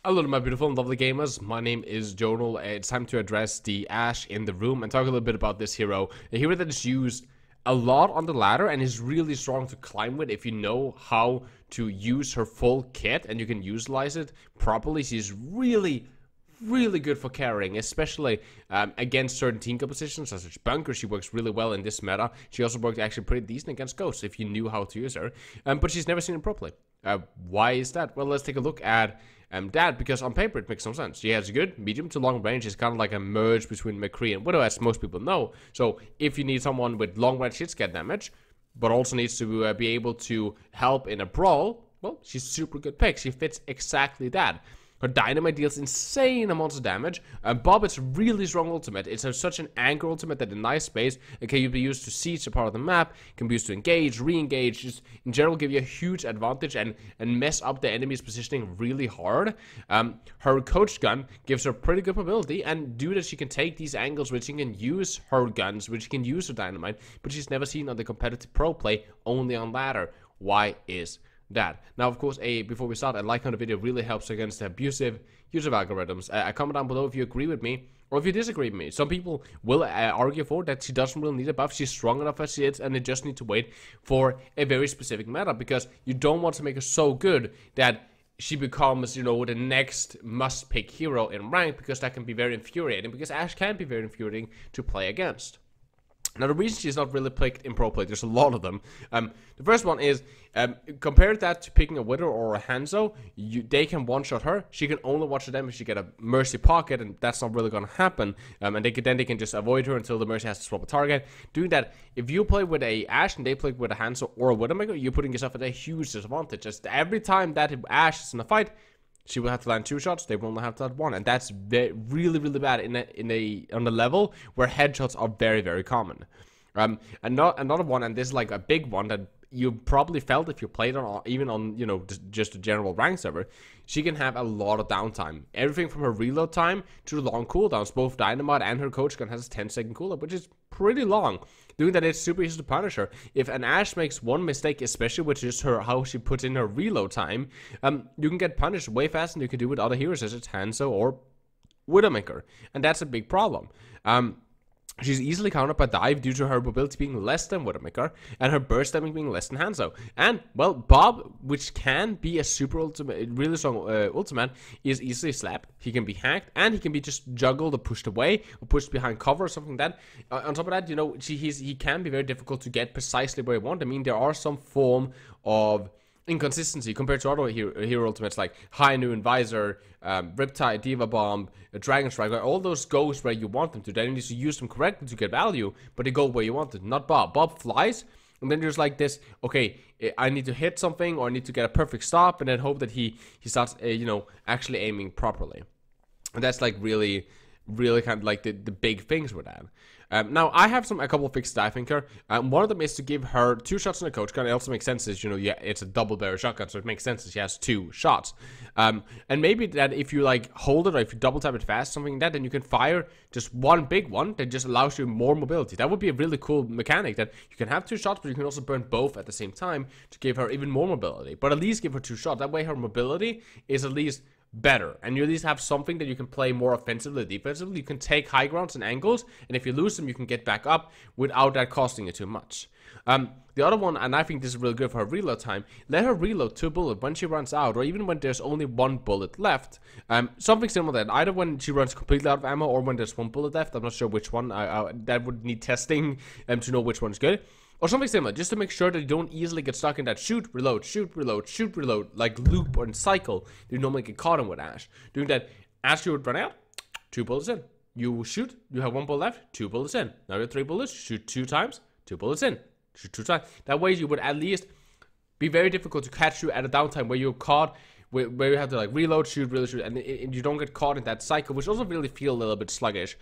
Hello to my beautiful and lovely gamers, my name is Jonal. It's time to address the Ashe in the room and talk a little bit about this hero. A hero that is used a lot on the ladder and is really strong to climb with if you know how to use her full kit and you can utilize it properly. She's really good for carrying, especially against certain team compositions such as Bunker. She works really well in this meta. She also worked actually pretty decent against Ghosts if you knew how to use her, but she's never seen it properly. Why is that? Well, let's take a look at that, because on paper it makes some sense. She has a good medium to long range. It's kind of like a merge between McCree and Widow, as most people know. So if you need someone with long range hit scan damage, but also needs to be able to help in a brawl, well, she's a super good pick. She fits exactly that. Her dynamite deals insane amounts of damage. Bob is really strong ultimate. It's such an anchor ultimate that in nice space it can be used to siege a part of the map, can be used to engage, re-engage, just in general give you a huge advantage and mess up the enemy's positioning really hard. Her coach gun gives her pretty good mobility, and due that she can take these angles which she can use her guns, which she can use her dynamite, but she's never seen on the competitive pro play, only on ladder. Why is that? Now, of course, before we start, a like on the video really helps against the abusive use of algorithms. A comment down below if you agree with me or if you disagree with me. Some people will argue for that she doesn't really need a buff. She's strong enough as she is, and they just need to wait for a very specific meta, because you don't want to make her so good that she becomes, you know, the next must-pick hero in rank, because that can be very infuriating, because Ashe can be very infuriating to play against. Now, the reason she's not really picked in pro play, there's a lot of them. The first one is, compare that to picking a Widow or a Hanzo. They can one-shot her. She can only watch them if she get a Mercy pocket, and that's not really going to happen. And they can just avoid her until the Mercy has to swap a target. Doing that, if you play with a Ashe and they play with a Hanzo or a Widowmaker, you're putting yourself at a huge disadvantage. Just every time that Ashe is in a fight, she will have to land 2 shots. They will not have to land 1, and that's really bad on the level where headshots are very common. Another one, and this is like a big one that you probably felt if you played on, even on, you know, just a general rank server. She can have a lot of downtime. Everything from her reload time to the long cooldowns. Both Dynamite and her coach gun has a 10-second cooldown, which is pretty long. Doing that, it's super easy to punish her. If an Ashe makes one mistake, especially with just how she puts in her reload time, you can get punished way faster than you can do with other heroes such as Hanzo or Widowmaker, and that's a big problem. She's easily countered by dive due to her mobility being less than Widowmaker and her burst timing being less than Hanzo. And, well, Bob, which can be a super ultimate, really strong ultimate, is easily slapped. He can be hacked, and he can be just juggled or pushed away or pushed behind cover or something like that. On top of that, you know, he can be very difficult to get precisely where you want. I mean, there are some form of inconsistency compared to other hero ultimates like High Noon, Visor, Riptide, Diva Bomb, Dragon Strike. All those goes where you want them to. Then you need to use them correctly to get value, but they go where you want it. Not Bob. Bob flies, and then there's like this, okay, I need to hit something or I need to get a perfect stop, and then hope that he starts, you know, actually aiming properly. And that's like really kind of like the big things with that. Now, I have a couple of fixes I think her. One of them is to give her 2 shots in the coach gun. It also makes sense, as you know, yeah, it's a double barrel shotgun, so it makes sense that she has 2 shots. And maybe that if you like hold it or if you double tap it fast, something like that, then you can fire just one big one that just allows you more mobility. That would be a really cool mechanic, that you can have 2 shots, but you can also burn both at the same time to give her even more mobility. But at least give her 2 shots. That way her mobility is at least better, and you at least have something that you can play more offensively, defensively. You can take high grounds and angles, and if you lose them, you can get back up without that costing you too much. The other one, and I think this is really good for her reload time, let her reload 2 bullets when she runs out, or even when there's only 1 bullet left. Something similar to that, either when she runs completely out of ammo or when there's 1 bullet left. I'm not sure which one. That would need testing to know which one's good. Or something similar, just to make sure that you don't easily get stuck in that shoot, reload, shoot, reload, shoot, reload, like loop or cycle that you normally get caught in with Ashe. Doing that, as you would run out, 2 bullets in. You shoot, you have 1 bullet left, 2 bullets in. Now you have 3 bullets, shoot 2 times, 2 bullets in. Shoot 2 times. That way you would at least be very difficult to catch you at a downtime where you're caught, where you have to like reload, shoot, and you don't get caught in that cycle, which also really feel a little bit sluggish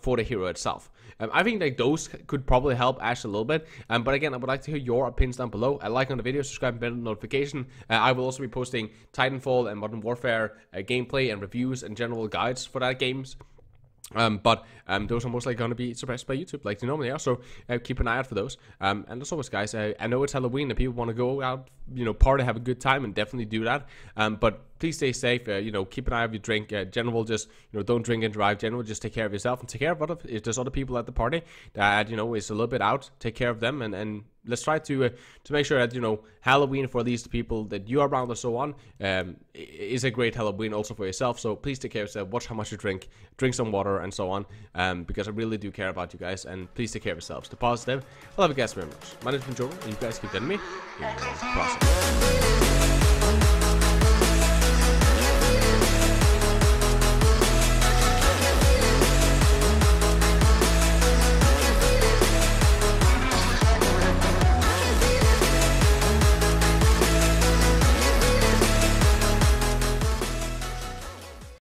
for the hero itself. I think like those could probably help Ashe a little bit. But again, I would like to hear your opinions down below. A like on the video, subscribe, and bell notification. I will also be posting Titanfall and Modern Warfare gameplay and reviews and general guides for that games. But those are most likely going to be suppressed by YouTube, like they normally are. So keep an eye out for those. And as always, guys, I know it's Halloween and people want to go out, you know, party, have a good time, and definitely do that. But please stay safe. You know, keep an eye on your drink. General, just, you know, don't drink and drive. General, just take care of yourself and take care of if there's other people at the party that, you know, is a little bit out. Take care of them, and let's try to make sure that, you know, Halloween for these people that you are around and so on is a great Halloween also for yourself. So please take care of yourself. Watch how much you drink some water and so on, because I really do care about you guys, and please take care of yourselves. Stay positive. I love you guys very much. My name has been Jordan, and you guys keep getting me. Process.